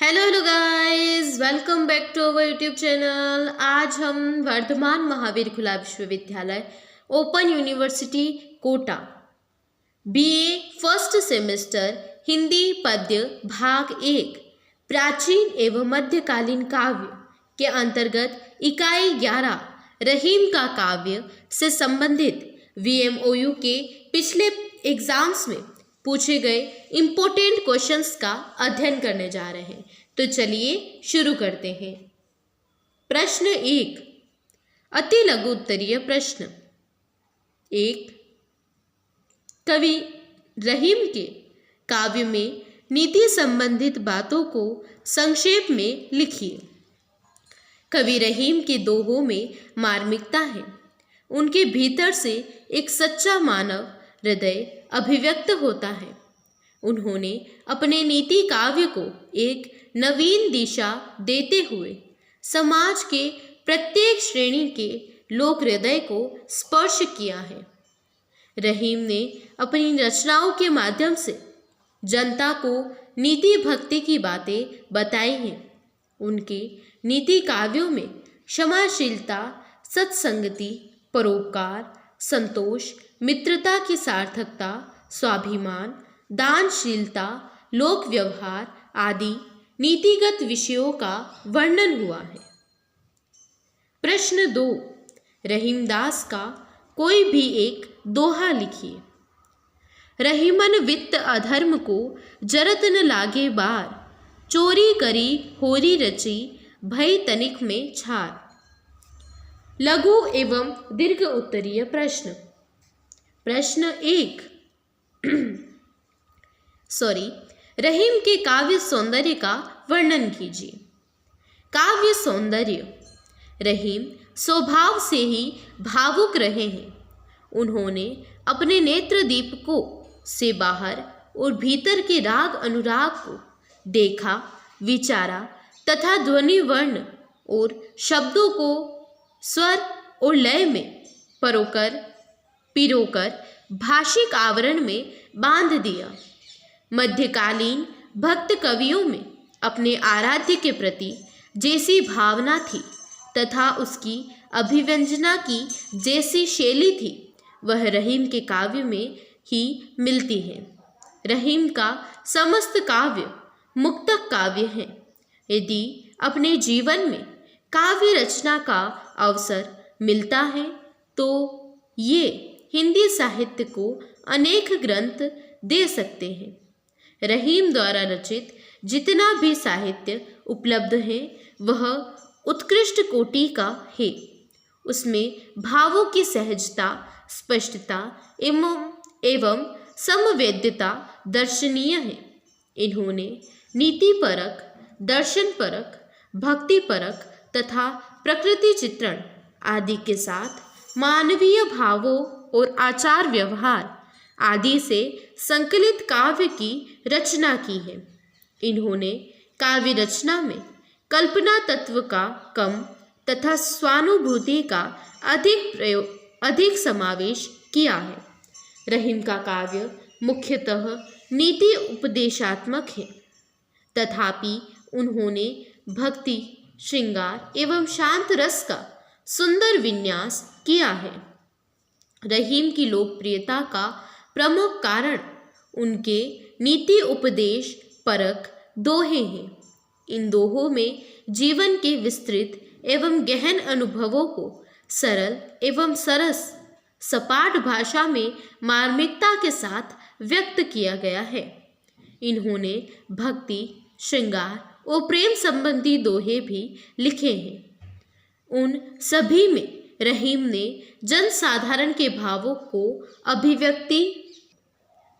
Hello guys, welcome back to our YouTube channel. आज हम वर्धमान महावीर खुला विश्वविद्यालय open university Kota B A first semester Hindi पद्य भाग 1 प्राचीन एवं मध्यकालीन काव्य के अंतर्गत इकाई 11 रहीम का काव्य से संबंधित VMOU के पिछले एग्जाम्स में पूछे गए इम्पोर्टेंट क्वेश्चंस का अध्ययन करने जा रहे हैं। तो चलिए शुरू करते हैं। प्रश्न 1, अति लघु उत्तरीय प्रश्न 1, कवि रहीम के काव्य में नीति संबंधित बातों को संक्षेप में लिखिए। कवि रहीम के दोहों में मार्मिकता है। उनके भीतर से एक सच्चा मानव हृदय अभिव्यक्त होता है। उन्होंने अपने नीति काव्य को एक नवीन दिशा देते हुए समाज के प्रत्येक श्रेणी के लोक हृदय को स्पर्श किया है। रहीम ने अपनी रचनाओं के माध्यम से जनता को नीति भक्ति की बातें बताई हैं। उनके नीति काव्यों में क्षमाशीलता, सत्संगति, परोपकार, संतोष, मित्रता की सार्थकता, स्वाभिमान, दानशीलता, लोक व्यवहार आदि नीतिगत विषयों का वर्णन हुआ है। प्रश्न 2, रहीमदास का कोई भी एक दोहा लिखिए। रहीमन वित्त अधर्म को जरत न लागे बार, चोरी करी होरी रची भई तनिक में छार। लघु एवं दीर्घ उत्तरीय प्रश्न। प्रश्न 1, रहीम के काव्य सौंदर्य का वर्णन कीजिए। काव्य सौंदर्य। रहीम स्वभाव से ही भावुक रहे हैं। उन्होंने अपने नेत्र दीपकों से बाहर और भीतर के राग अनुराग को देखा, विचारा तथा ध्वनि, वर्ण और शब्दों को स्वर और लय में पिरोकर भाषिक आवरण में बांध दिया। मध्यकालीन भक्त कवियों में अपने आराध्य के प्रति जैसी भावना थी तथा उसकी अभिव्यंजना की जैसी शैली थी, वह रहीम के काव्य में ही मिलती है। रहीम का समस्त काव्य मुक्तक काव्य है। यदि अपने जीवन में काव्य रचना का अवसर मिलता है तो ये हिंदी साहित्य को अनेक ग्रंथ दे सकते हैं। रहीम द्वारा रचित जितना भी साहित्य उपलब्ध है वह उत्कृष्ट कोटि का है। उसमें भावों की सहजता, स्पष्टता एवं समवेद्यता दर्शनीय है। इन्होंने नीतिपरक, दर्शनपरक, भक्तिपरक तथा प्रकृति चित्रण आदि के साथ मानवीय भावों और आचार व्यवहार आदि से संकलित काव्य की रचना की है। इन्होंने काव्य रचना में कल्पना तत्व का कम तथा स्वानुभूति का अधिक समावेश किया है। रहीम का काव्य मुख्यतः नीति उपदेशात्मक है, तथापि उन्होंने भक्ति, श्रृंगार एवं शांत रस का सुंदर विन्यास किया है। रहीम की लोकप्रियता का प्रमुख कारण उनके नीति उपदेश परक दोहे हैं। इन दोहों में जीवन के विस्तृत एवं गहन अनुभवों को सरल एवं सरस सपाट भाषा में मार्मिकता के साथ व्यक्त किया गया है। इन्होंने भक्ति, श्रृंगार और प्रेम संबंधी दोहे भी लिखे हैं। उन सभी में रहीम ने जन साधारण के भावों को अभिव्यक्ति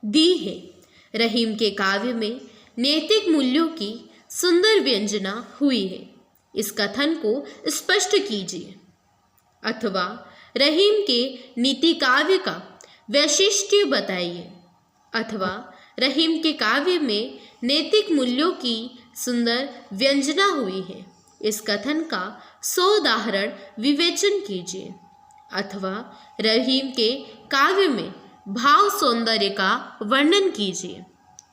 दी है। रहीम के काव्य में नैतिक मूल्यों की सुंदर व्यंजना हुई है। इस कथन को स्पष्ट कीजिए। अथवा रहीम के नीति काव्य का वैशिष्ट्य बताइए। अथवा रहीम के काव्य में नैतिक मूल्यों की सुंदर व्यंजना हुई है। इस कथन का 100 उदाहरण विवेचन कीजिए। अथवा रहीम के काव्य में भाव सौंदर्य का वर्णन कीजिए।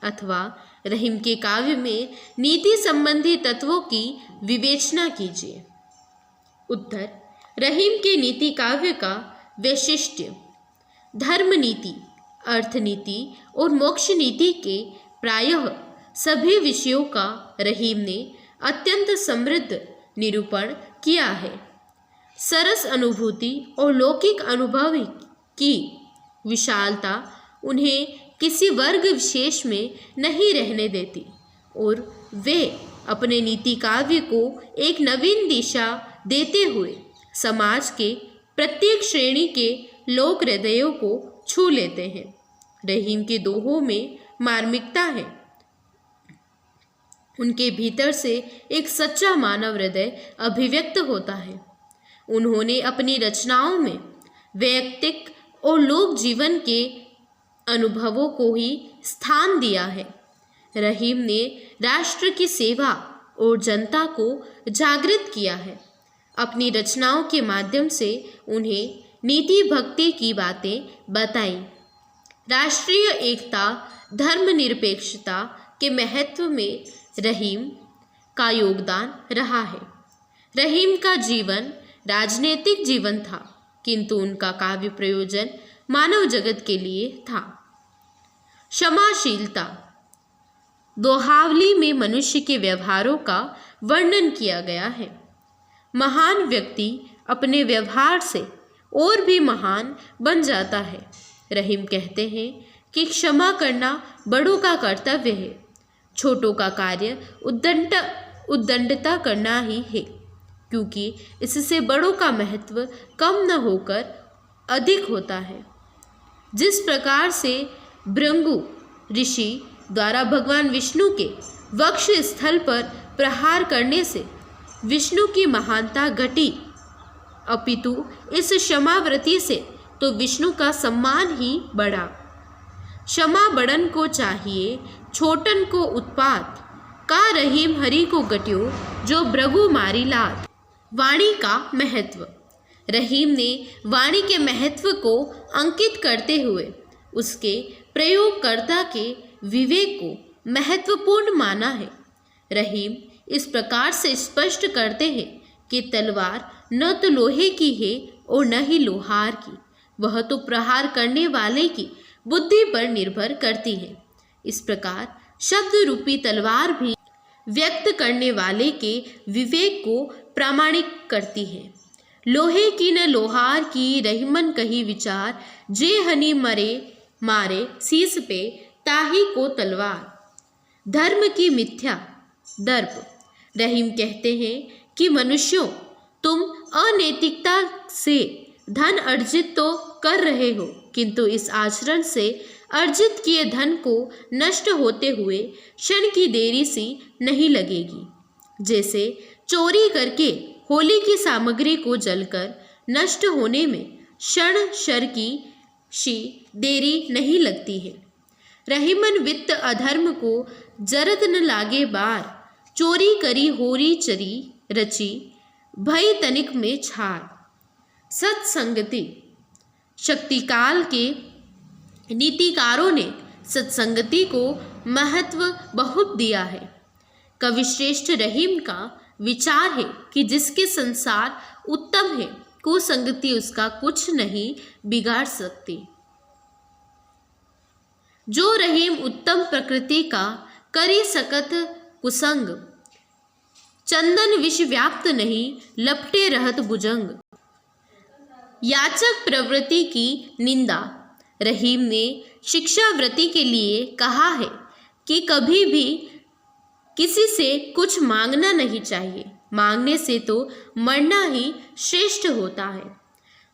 अथवा रहीम के काव्य में नीति संबंधी तत्वों की विवेचना कीजिए। उत्तर, रहीम के नीति काव्य का वैशिष्ट्य धर्म नीति, अर्थ नीति और मोक्ष नीति के प्रायः सभी विषयों का रहीम ने अत्यंत समृद्ध निरूपण किया है। सरस अनुभूति और लौकिक अनुभव की विशालता उन्हें किसी वर्ग विशेष में नहीं रहने देती और वे अपने नीति काव्य को एक नवीन दिशा देते हुए समाज के प्रत्येक श्रेणी के लोक हृदयों को छू लेते हैं। रहीम के दोहों में मार्मिकता है। उनके भीतर से एक सच्चा मानव हृदय अभिव्यक्त होता है। उन्होंने अपनी रचनाओं में वैयक्तिक और लोक जीवन के अनुभवों को ही स्थान दिया है। रहीम ने राष्ट्र की सेवा और जनता को जागृत किया है। अपनी रचनाओं के माध्यम से उन्हें नीति भक्ति की बातें बताई। राष्ट्रीय एकता, धर्मनिरपेक्षता के महत्व में रहीम का योगदान रहा है। रहीम का जीवन राजनीतिक जीवन था, किंतु उनका काव्य प्रयोजन मानव जगत के लिए था। क्षमाशीलता, दोहावली में मनुष्य के व्यवहारों का वर्णन किया गया है। महान व्यक्ति अपने व्यवहार से और भी महान बन जाता है। रहीम कहते हैं कि क्षमा करना बड़ों का कर्तव्य है, छोटों का कार्य उद्दंडता करना ही है, क्योंकि इससे बड़ों का महत्व कम न होकर अधिक होता है। जिस प्रकार से भृगु ऋषि द्वारा भगवान विष्णु के वक्ष स्थल पर प्रहार करने से विष्णु की महानता घटी, अपितु इस क्षमाव्रति से तो विष्णु का सम्मान ही बढ़ा। क्षमा बड़न को चाहिए, छोटन को उत्पात, का रहीम हरि को गट्यो, जो भृगु मारी लात। वाणी का महत्व, रहीम ने वाणी के महत्व को अंकित करते हुए उसके प्रयोगकर्ता के विवेक को महत्वपूर्ण माना है। रहीम इस प्रकार से स्पष्ट करते हैं कि तलवार न तो लोहे की है और न ही लोहार की, वह तो प्रहार करने वाले की बुद्धि पर निर्भर करती है। इस प्रकार शब्द रूपी तलवार भी व्यक्त करने वाले के विवेक को प्रामाणिक करती है। लोहे की न लोहार की, रहीमन कही विचार, जे हनी मरे मारे शीस पे, ताही को तलवार। धर्म की मिथ्या दर्प, रहीम कहते हैं कि मनुष्यों, तुम अनैतिकता से धन अर्जित तो कर रहे हो, किंतु इस आचरण से अर्जित किए धन को नष्ट होते हुए क्षण की देरी सी नहीं लगेगी। जैसे चोरी करके होली की सामग्री को जलकर नष्ट होने में क्षण शर की सी देरी नहीं लगती है। रहीमन वित्त अधर्म को जरत न लागे बार, चोरी करी होरी चरी रची, भय तनिक में छार। सत्संगति, शक्तिकाल के नीतिकारों ने सत्संगति को महत्व बहुत दिया है। कविश्रेष्ठ रहीम का विचार है कि जिसके संसार उत्तम है, कुसंगति उसका कुछ नहीं बिगाड़ सकती। जो रहीम उत्तम प्रकृति का करी सकत कुसंग, चंदन विष व्याप्त नहीं लपटे रहत भुजंग। याचक प्रवृत्ति की निंदा, रहीम ने शिक्षावृत्ति के लिए कहा है कि कभी भी किसी से कुछ मांगना नहीं चाहिए, मांगने से तो मरना ही श्रेष्ठ होता है।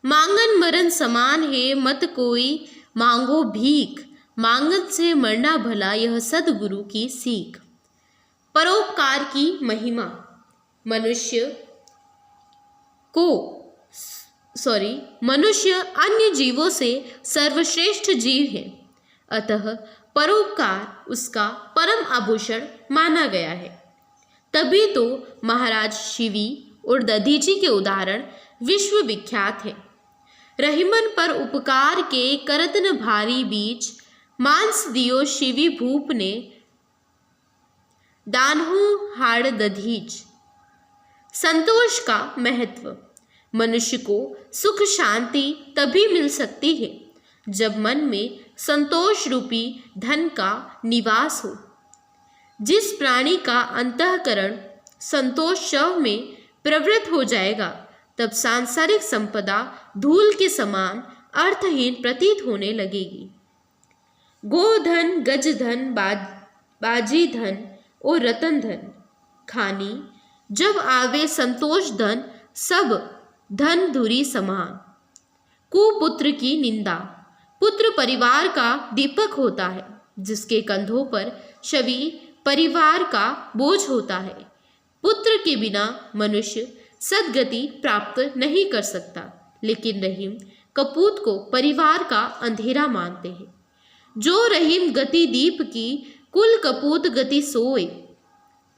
मांगन मरण समान है, मत कोई मांगो भीख, मांगन से मरना भला, यह सद्गुरु की सीख। परोपकार की महिमा, मनुष्य अन्य जीवों से सर्वश्रेष्ठ जीव है, अतः परोपकार उसका परम आभूषण माना गया है। तभी तो महाराज शिवी और दधीची के उदाहरण विश्व विख्यात है। रहीमन पर उपकार के करत न भारी बीच, मांस दियो शिवी भूप ने, दानहु हाड़ दधीच। संतोष का महत्व। मनुष्य को सुख शांति तभी मिल सकती है जब मन में संतोष रूपी धन का निवास हो। जिस प्राणी का अंतःकरण संतोष शव में प्रवृत्त हो जाएगा, तब सांसारिक संपदा धूल के समान अर्थहीन प्रतीत होने लगेगी। गोधन, गजधन, बाजी धन और रतन धन खानी, जब आवे संतोष धन, सब धन धुरी समान। कुपुत्र की निंदा। पुत्र परिवार का दीपक होता है, जिसके कंधों पर छवि परिवार का बोझ होता है। पुत्र के बिना मनुष्य सद्गति प्राप्त नहीं कर सकता, लेकिन रहीम कपूत को परिवार का अंधेरा मानते हैं। जो रहीम गति दीप की, कुल कपूत गति सोए।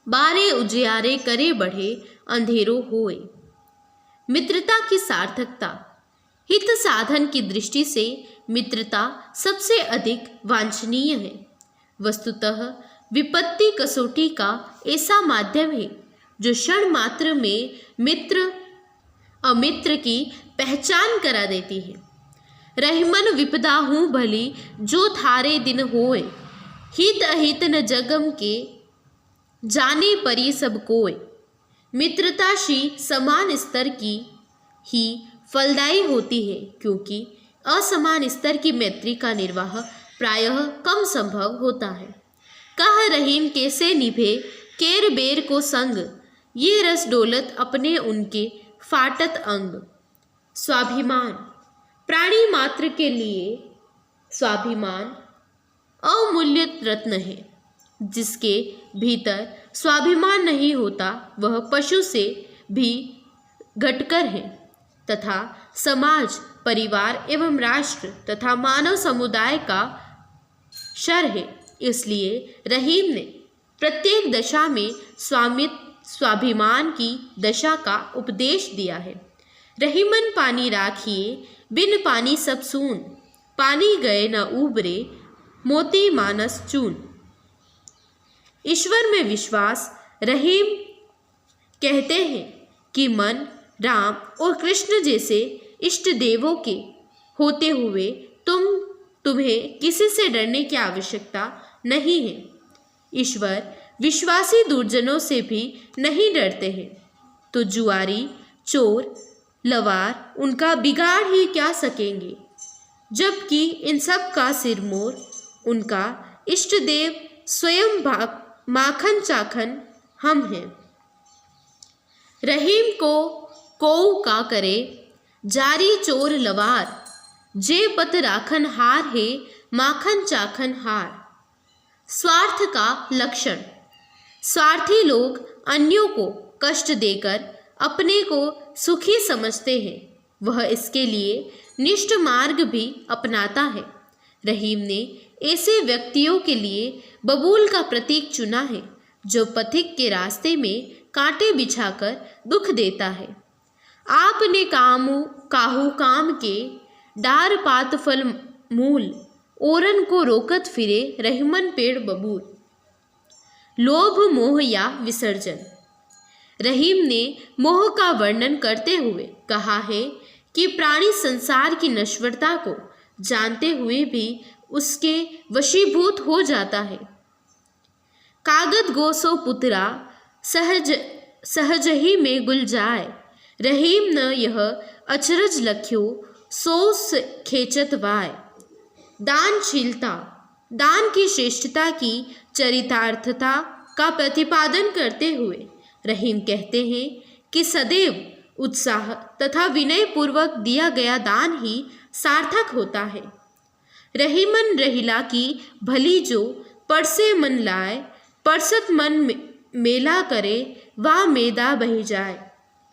बारे उजियारे करे बढ़े, अंधेरो होए। मित्रता की सार्थकता। हित साधन की दृष्टि से मित्रता सबसे अधिक वांछनीय है। वस्तुतः विपत्ति कसौटी का ऐसा माध्यम है जो क्षण मात्र में मित्र अमित्र की पहचान करा देती है। रहीमन विपदा हूँ भली, जो थारे दिन होए। हित अहित न जगम के, जाने परी सब कोय। मित्रता शी समान स्तर की ही फलदायी होती है, क्योंकि असमान स्तर की मैत्री का निर्वाह प्रायः कम संभव होता है। कह रहीम कैसे निभे केर बेर को संग, ये रस डोलत अपने उनके फाटत अंग। स्वाभिमान। प्राणी मात्र के लिए स्वाभिमान अमूल्य रत्न है। जिसके भीतर स्वाभिमान नहीं होता, वह पशु से भी घटकर है तथा समाज, परिवार एवं राष्ट्र तथा मानव समुदाय का शर है। इसलिए रहीम ने प्रत्येक दशा में स्वाभिमान की दशा का उपदेश दिया है। रहीमन पानी राखिए, बिन पानी सब सून। पानी गए न उबरे, मोती मानस चून। ईश्वर में विश्वास। रहीम कहते हैं कि मन, राम और कृष्ण जैसे इष्ट देवों के होते हुए तुम्हें किसी से डरने की आवश्यकता नहीं है। ईश्वर विश्वासी दुर्जनों से भी नहीं डरते हैं, तो जुआरी, चोर, लवार उनका बिगाड़ ही क्या सकेंगे, जबकि इन सब का सिरमौर उनका इष्ट देव स्वयं माखन चाखन हम हैं। रहीम को का करे, जारी चोर लवार। जे पत राखन हार है, माखन चाखन हार। स्वार्थ का लक्षण। स्वार्थी लोग अन्यों को कष्ट देकर अपने को सुखी समझते हैं। वह इसके लिए निष्ठ मार्ग भी अपनाता है। रहीम ने ऐसे व्यक्तियों के लिए बबूल का प्रतीक चुना है, जो पथिक के रास्ते में कांटे बिछाकर दुख देता है। आपने काहू काम के, डार पात फल मूल। ओरन को रोकत फिरे, रहीमन पेड़ बबूल। लोभ, मोह या विसर्जन। रहीम ने मोह का वर्णन करते हुए कहा है कि प्राणी संसार की नश्वरता को जानते हुए भी उसके वशीभूत हो जाता है। कागद गोसो पुतरा, सहज ही में गुल जाए। रहीम न यह अचरज लख्यो, सोस खेचत वाय। दानशीलता। दान की श्रेष्ठता की चरितार्थता का प्रतिपादन करते हुए रहीम कहते हैं कि सदैव उत्साह तथा विनय पूर्वक दिया गया दान ही सार्थक होता है। रहीमन रहिला की भली जो, परसे मन लाए। परसत मन मेला करे, वा मेदा बह जाए।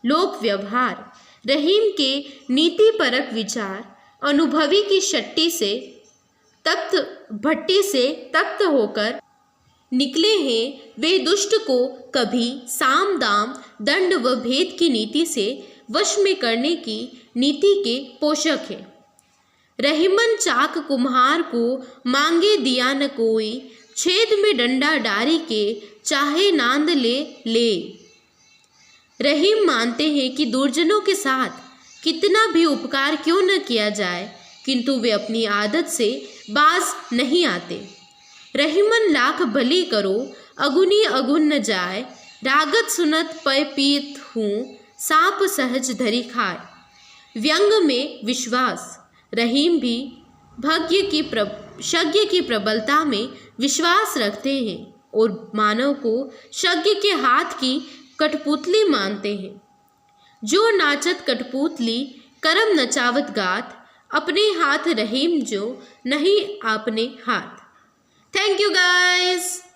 लोक व्यवहार। रहीम के नीति परक विचार अनुभवी की भट्टी से तप्त होकर निकले हैं। वे दुष्ट को कभी साम दाम दंड व भेद की नीति से वश में करने की नीति के पोषक हैं। रहीमन चाक कुम्हार को, मांगे दिया न कोई। छेद में डंडा डारी के चाहे नांद ले ले। रहीम मानते हैं कि दुर्जनों के साथ कितना भी उपकार क्यों न किया जाए, किंतु वे अपनी आदत से बाज नहीं आते। रहीमन लाख भली करो, अगुनी अगुन न जाए, रागत सुनत पय पीत हूँ, सांप सहज धरी खाए। व्यंग में विश्वास। रहीम भी शज्ञ की प्रबलता में विश्वास रखते हैं और मानव को शज्ञ के हाथ की कठपुतली मानते हैं। जो नाचत कठपुतली करम नचावत गात, अपने हाथ रहीम जो नहीं आपने हाथ। Thank you guys.